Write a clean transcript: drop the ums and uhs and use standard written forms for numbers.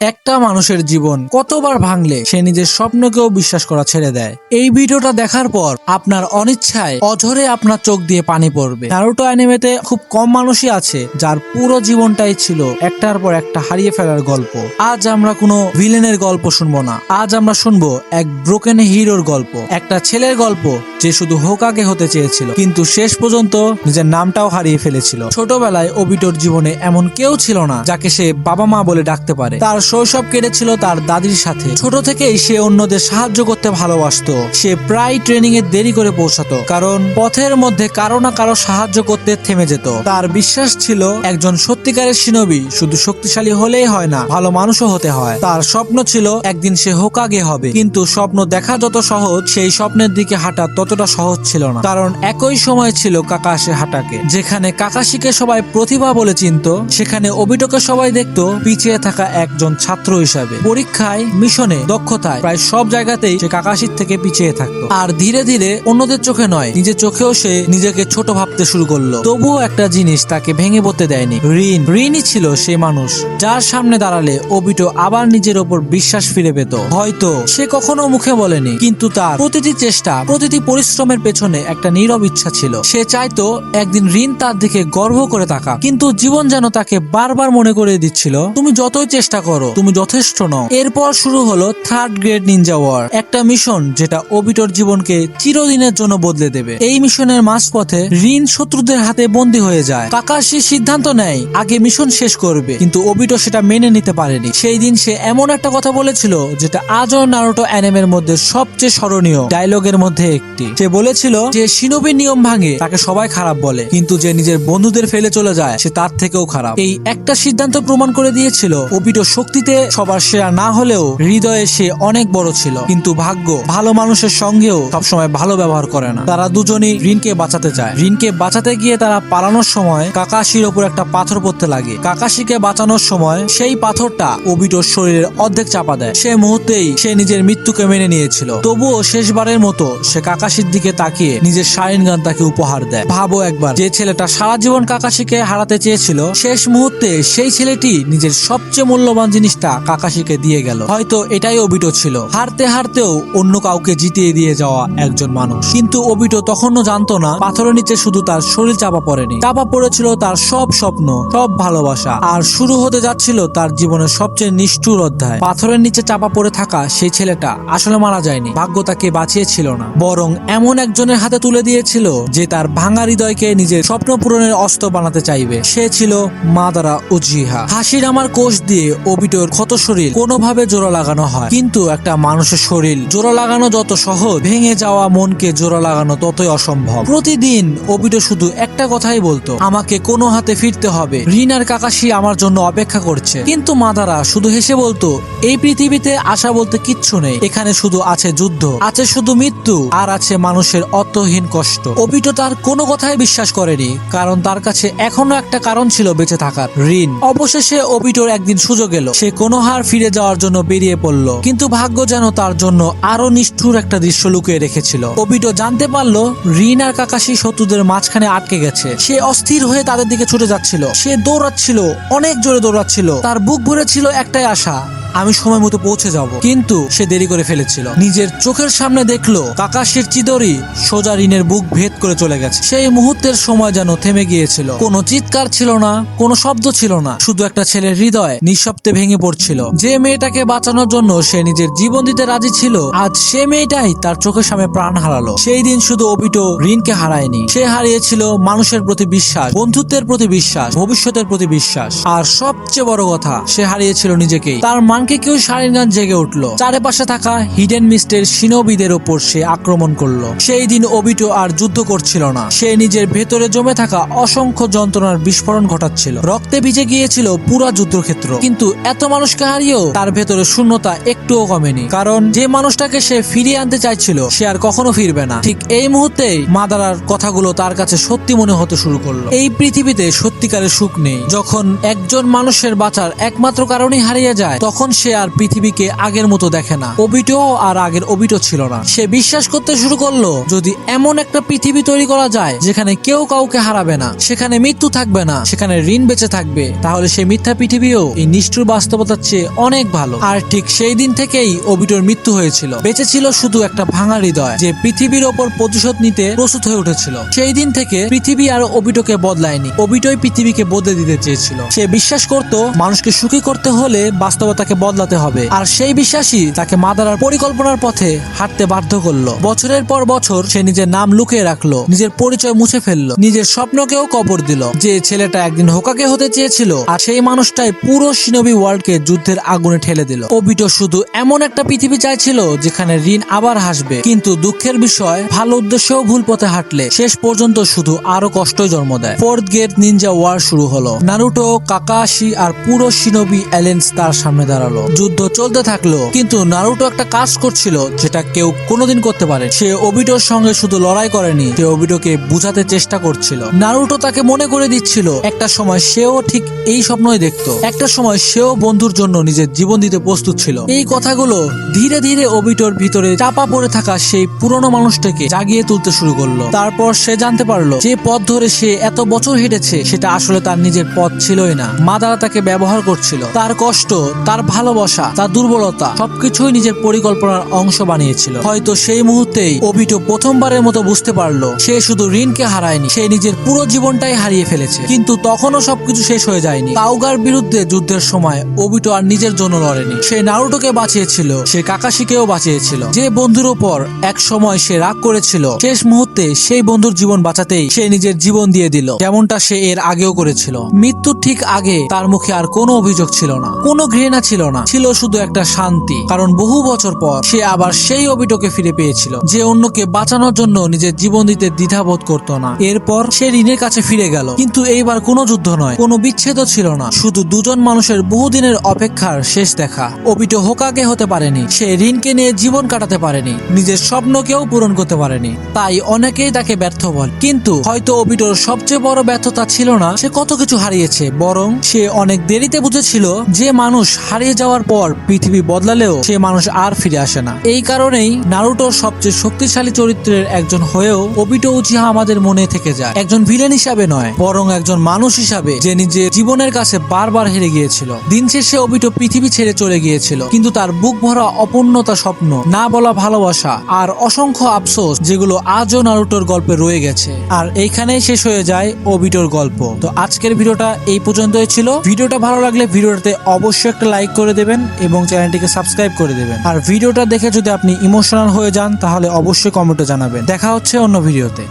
একটা মানুষের জীবন কতবার ভাঙলে সে নিজের স্বপ্নকেও বিশ্বাস করা ছেড়ে দেয়। এই ভিডিওটা দেখার পর আপনার অনিচ্ছায় অঝরে আপনার চোখ দিয়ে পানি পড়বে। নারুটো অ্যানিমেতে খুব কম মানুষই আছে যার পুরো জীবনটাই ছিল একটার পর একটা হারিয়ে ফেলার গল্প। আজ আমরা কোনো ভিলেনের গল্প শুনবো না, আজ আমরা শুনবো এক ব্রোকেন হিরোর গল্প, একটা ছেলের গল্প যে শুধু হোকাগে হতে চেয়েছিল কিন্তু শেষ পর্যন্ত নিজের নামটাও হারিয়ে ফেলেছিল। ছোটবেলায় ওবিটোর জীবনে এমন কেউ ছিল না যাকে সে বাবা মা বলে ডাকতে পারে। তার শৈশব কেটেছিল তার দাদির সাথে। ছোট থেকেই সে অন্যদের সাহায্য করতে ভালোবাসতো। সে প্রায় ট্রেনিং এ দেরি করে পৌঁছাতো, কারণ পথের মধ্যে কারো না কারো সাহায্য করতে থেমে যেত। তার বিশ্বাস ছিল একজন সত্যিকারের শিনোবি শুধু শক্তিশালী হলেই হয় না, ভালো মানুষও হতে হয়। তার স্বপ্ন ছিল একদিন সে হোকাগে হবে, কিন্তু স্বপ্ন দেখা যত সহজ সেই স্বপ্নের দিকে হাঁটা ততটা সহজ ছিল না। কারণ একই সময় ছিল কাকাশি হাটাকে। যেখানে কাকাশিকে সবাই প্রতিভা বলে চিনত, সেখানে ওবিটোকে সবাই দেখতো পিছিয়ে থাকা একজন ছাত্র হিসাবে। পরীক্ষায়, মিশনে, দক্ষতায় প্রায় সব জায়গাতেই সে কাকাশির থেকে পিছিয়ে থাকতো। আর ধীরে ধীরে অন্যদের চোখে নয়, নিজের চোখেও সে নিজেকে ছোট ভাবতে শুরু করলো। তবুও একটা জিনিস তাকে ভেঙে পড়তে দেয়নি, ঋণই ছিল সেই মানুষ যার সামনে দাঁড়ালে ওবিটো আবার নিজের ওপর বিশ্বাস ফিরে পেত। হয়তো সে কখনো মুখে বলেনি, কিন্তু তার প্রতিটি চেষ্টা, প্রতিটি পরিশ্রমের পেছনে একটা নীরব ইচ্ছা ছিল। সে চাইতো একদিন ঋণ তার দিকে গর্ব করে তাকাক, কিন্তু জীবন যেন তাকে বারবার মনে করে দিচ্ছিল, তুমি যতই চেষ্টা করো তুমি যথেষ্ট নও। এরপর শুরু হলো থার্ড গ্রেড নিনজা ওয়ার, একটা মিশন যেটা ওবিটোর জীবনকে চিরদিনের জন্য বদলে দেবে। এই মিশনের মাঝপথে ঋণ শত্রুদের হাতে বন্দী হয়ে যায়। কাকাশি সিদ্ধান্ত নেয় আগে মিশন শেষ করবে, কিন্তু ওবিটো সেটা মেনে নিতে পারেনি। সেই দিন সে এমন একটা কথা বলেছিল যেটা আজও নারুটো অ্যানিমের মধ্যে সবচেয়ে স্মরণীয় ডায়লগের মধ্যে একটি। সে বলেছিল যে শিনোবির নিয়ম ভাঙে তাকে সবাই খারাপ বলে, কিন্তু যে নিজের বন্ধুদের ফেলে চলে যায় সে তার থেকেও খারাপ। এই একটা সিদ্ধান্ত প্রমাণ করে দিয়েছিল ওবিটো শক্তিতে সবার সেরা না হলেও হৃদয়ে সে অনেক বড় ছিল। কিন্তু ভাগ্য ভালো মানুষের সঙ্গেও সবসময় ভালো ব্যবহার করে না। তারা দুজনই ঋণকে বাঁচাতে চায়। ঋণকে বাঁচাতে গিয়ে তারা পালানোর সময় কাকাশির ওপর একটা পাথর পড়তে লাগে। কাকাশিকে বাঁচানোর সময় সেই পাথরটা ওবিটোর শরীরের অর্ধেক চাপা দেয়। সে মুহূর্তেই সে নিজের মৃত্যুকে মেনে নিয়েছিল। তবুও শেষবারের মতো সে কাকাশির দিকে তাকিয়ে নিজের শারিনগান তাকে উপহার দেয়। ভাবো একবার, যে ছেলেটা সারা জীবন কাকাশিকে হারাতে চেয়েছিল, শেষ মুহূর্তে সেই ছেলেটি নিজের সবচেয়ে মূল্যবান জিনিসটা কাকাশিকে দিয়ে গেল। হয়তো এটাই ওবিটো ছিল, হারতে হারতেও অন্য কাউকে জিতিয়ে দিয়ে যাওয়া একজন মানুষ। কিন্তু ওবিটো তখনও জানতো না পাথরের নিচে শুধু তার শরীর চাপা পড়েনি, চাপা পড়েছিল তার সব স্বপ্ন, সব ভালোবাসা। আর শুরু হতে যাচ্ছিল তার জীবনের সবচেয়ে নিষ্ঠুর অধ্যায়। পাথরের নিচে চাপা পড়ে থাকা সেই ছেলেটা আসলে মারা যায়নি, ভাগ্য তাকে বাঁচিয়েছিল না, বরং এমন একজনের হাতে তুলে দিয়েছিল যে তার ভাঙা হৃদয়কে নিজের স্বপ্ন পূরণের অস্ত্র বানাতে চাইবে। সে ছিল মাদারা উজিহা। হাসির আমার কোষ দিয়ে ওবিটোর ক্ষত শরীর কোনোভাবে জোড়া লাগানো হয়, কিন্তু একটা মানুষের শরীর জোড়া লাগানো যত সহজ, ভেঙে যাওয়া মনকে জোড়া লাগানো ততই অসম্ভব। প্রতিদিন ওবিটো শুধু একটা কথাই বলতো, আমাকে কোনো হাতে ফিরতে হবে, ঋণ আর কাকাশি আমার জন্য অপেক্ষা করছে। কিন্তু মাদারা শুধু হেসে বলতো, এই পৃথিবীতে আশা বলতে কিচ্ছু নেই, এখানে শুধু আছে যুদ্ধ, আছে শুধু মৃত্যু, আর আছে মানুষের অর্থহীন কষ্ট। ওবিটো তার কোনো কথাই বিশ্বাস করেনি, কারণ তার কাছে এখনো একটা কারণ ছিল বেঁচে থাকার, ঋণ। অবশেষে ওবিটোর একদিন সুযোগ এলো, সে কোনো হার ফিরে যাওয়ার জন্য বেরিয়ে পড়ল, কিন্তু ভাগ্য যেন তার জন্য আরো নিষ্ঠুর একটা দৃশ্য লুকিয়ে রেখেছিল। ওবিটো জানতে পারলো ঋণ আর কাকাশি শত্রুদের মাঝখানে আটকে গেছে। সে অস্থির হয়ে তাদের দিকে ছুটে যাচ্ছিল, সে দৌড়াচ্ছিল, অনেক জোরে দৌড়াচ্ছিল। তার বুক ভরে ছিল একটাই আশা, আমি সময় মতো পৌঁছে যাব। কিন্তু সে দেরি করে ফেলেছিল। নিজের চোখের সামনে দেখলো কাকাশির চিদরি সোজা ঋণের বুক ভেদ করে চলে গেছে। সেই মুহূর্তের সময় যেন থেমে গিয়েছিল। কোনো চিৎকার ছিল না, কোনো শব্দ ছিল না, শুধু একটা ছেলের হৃদয় নিঃশব্দে ভেঙে পড়ছিল। যে মেয়েটাকে বাঁচানোর জন্য সে নিজের জীবন দিতে রাজি ছিল, আজ সে মেয়েটাই তার চোখের সামনে প্রাণ হারালো। সেই দিন শুধু ওবিটো ঋণকে হারায়নি, সে হারিয়েছিল মানুষের প্রতি বিশ্বাস, বন্ধুত্বের প্রতি বিশ্বাস, ভবিষ্যতের প্রতি বিশ্বাস, আর সবচেয়ে বড় কথা, সে হারিয়েছিল নিজেকেই। তার মানকে কেউ শারিনগান জেগে উঠলো। চারপাশে থাকা হিডেন মিস্টের শিনোবিদের ওপর সে আক্রমণ করলো। সেই দিন ওবিটো আর যুদ্ধ করছিল না, সে নিজের ভেতরে জমে থাকা অসংখ্য যন্ত্রণার বিস্ফোরণ ঘটাচ্ছিল। রক্তে ভিজে গিয়েছিল পুরা যুদ্ধক্ষেত্র, কিন্তু এত মানুষকে হারিয়েও তার ভেতরে শূন্যতা একটুও কমেনি, কারণ যে মানুষটাকে সে ফিরিয়ে আনতে চাইছিল সে আর কখনো ফিরবে না। ঠিক এই মুহূর্তেই মাদারার কথাগুলো তার কাছে সত্যি মনে হতে শুরু করলো। এই পৃথিবীতে সত্যিকারের সুখ নেই। যখন একজন মানুষের বাঁচার একমাত্র কারণই হারিয়ে যায়, তখন সে আর পৃথিবীকে আগের মতো দেখে না। ওবিটো আর আগের ওবিটো ছিল না। সে বিশ্বাস করতে শুরু করলো যদি এমন একটা পৃথিবী তৈরি করা যায় যেখানে কেউ কাউকে হারাবে না, সেখানে মৃত্যু থাকবে না, সেখানে ঋণ বেঁচে থাকবে, তাহলে সেই মিথ্যা পৃথিবীও এই নিষ্ঠুর বাস্তবতার চেয়ে অনেক ভালো। আর ঠিক সেই দিন থেকেই ওবিটোর মৃত্যু হয়েছিল। বেঁচে ছিল শুধু একটা ভাঙা হৃদয় যে পৃথিবীর ওপর প্রতিশোধ নিতে প্রস্তুত হয়ে উঠেছিল। সেই দিন থেকে পৃথিবী আর ওবিটোকে বদলায়নি, ওবিটোই পৃথিবীকে বদলে দিতে চেয়েছিল। সে বিশ্বাস করত মানুষকে সুখী করতে হলে বাস্তবতাকে বদলাতে হবে, আর সেই বিশ্বাসই তাকে মাদারার পরিকল্পনার পথে হাঁটতে বাধ্য করলো। বছরের পর বছর সে নিজের নাম লুকিয়ে রাখলো, নিজের পরিচয় মুছে ফেললো, নিজের স্বপ্নকেও কবর দিল। যে ছেলেটা একদিন হোকাগে হতে চেয়েছিল আর সেই মানুষটাই পুরো শিনোবি ওয়ার্ল্ডকে যুদ্ধের আগুনে ঠেলে দিল। ওবিটো শুধু এমন একটা পৃথিবী চাইছিল যেখানে রিন আবার হাসবে, কিন্তু দুঃখের বিষয় ভালো উদ্দেশ্যেও ভুল পথে হাঁটলে শেষ পর্যন্ত শুধু আরো কষ্টই জন্ম দেয়। ফোর্থ গেট নিনজা ওয়ার শুরু হলো। নারুটো, কাকাশি আর পুরো শিনোবি অ্যালেন্স তার সামনে দাঁড়ালো। যুদ্ধ চলতে থাকলো, কিন্তু নারুটো একটা কাজ করছিল যেটা কেউ কোনোদিন করতে পারে। সে ওবিটোর সঙ্গে শুধু লড়াই করেনি, সে ওবিটোকে বুঝাতে চেষ্টা করছিল। নারুটো তাকে মনে করে দিচ্ছিল একটা সময় সেও ঠিক এই স্বপ্নই দেখতো, একটা সময় সেও বন্ধুর জন্য নিজের জীবন দিতে প্রস্তুত ছিল। এই কথাগুলো ধীরে ধীরে ওবিটোর ভিতরে চাপা পড়ে থাকা সেই পুরনো মানুষটাকে জাগিয়ে তুলতে শুরু করলো। তারপর সে জানতে পারলো যে পথ ধরে সে এত বছর হেঁটেছে সেটা আসলে তার নিজের পথ ছিলই না। মাদারা তাকে ব্যবহার করছিল। তার কষ্ট, তার ভালোবাসা, তার দুর্বলতা সবকিছুই নিজের পরিকল্পনার অংশ বানিয়েছিল। হয়তো সেই মুহূর্তেই ওবিটো প্রথমবারের মতো বুঝতে পারলো সে শুধু রিনকে হারায়নি, সে নিজের পুরো জীবনটাই হারিয়ে ফেলেছে। কিন্তু তখনও সবকিছু শেষ হয়ে যায়নি। কাউগার বিরুদ্ধে যুদ্ধের সময় ওবিটো আর নিজের জন্য লড়েনি, সে নারুটোকে বাঁচিয়েছিল, সে কাকাশিকেও বাঁচিয়েছিল। যে বন্ধুর উপর এক সময় সে রাগ করেছিল, শেষ মুহূর্তে সেই বন্ধুর জীবন বাঁচাতেই সে নিজের জীবন দিয়ে দিল, যেমনটা সে এর আগেও করেছিল। মৃত্যুর ঠিক আগে তার মুখে আর কোনো অভিযোগ ছিল না, কোনো ঘৃণা ছিল না, ছিল শুধু একটা শান্তি। কারণ বহু বছর পর সে আবার সেই ওবিটোকে ফিরে পেয়েছিল যে অন্যকে বাঁচানোর জন্য নিজের জীবন দিতে দ্বিধাবোধ করত না। এরপর সে রিনের কাছে ফিরে গেল, কিন্তু এইবার কোনো যুদ্ধ নয়, কোনো বিচ্ছেদও ছিল না, শুধু দুজন মানুষের বহুদিনের অপেক্ষার শেষ দেখা। ওবিটো হোকাগে হতে পারেনি, সে রিনকে নিয়ে জীবন কাটাতে পারেনি, নিজের স্বপ্নকেও পূরণ করতে পারেনি, তাই অনেকেই তাকে ব্যর্থ বলে। কিন্তু হয়তো ওবিটোর সবচেয়ে বড় ব্যর্থতা ছিল না সে কত কিছু হারিয়েছে, বরং সে অনেক দেরিতে বুঝেছিল যে মানুষ হারিয়ে যাওয়ার পর পৃথিবী বদলালেও সে মানুষ আর ফিরে আসে না। এই কারণেই নারুটোর সবচেয়ে শক্তিশালী চরিত্রের একজন হয়েও ওবিটো উচিহা আমাদের মনে থেকে যায়, একজন ভিলেন হিসাবে নয়, বরং একজন মানুষ হিসাবে যে নিজের জীবনের কাছে বারবার হেরে গিয়েছিল। দিন শেষে ওবিটো পৃথিবী ছেড়ে চলে গিয়েছিল, কিন্তু তার বুক ভরা অপূর্ণতা, স্বপ্ন, না বলা ভালোবাসা আর অসংখ্য আফসোস যেগুলো আজও নারুটোর গল্পে রয়ে গেছে। আর এইখানেই শেষ হয়ে যায় ওবিটোর গল্প। তো আজকের ভিডিওটা এই পর্যন্তই ছিল। ভিডিওটা ভালো লাগলে ভিডিওটাতে অবশ্যই একটা লাইক করে দেবেন এবং চ্যানেলটিকে সাবস্ক্রাইব করে দেবেন। আর ভিডিওটা দেখে যদি আপনি ইমোশনাল হয়ে যান তাহলে অবশ্যই কমেন্টে জানাবেন। দেখা হচ্ছে অন্য ভিডিওতে।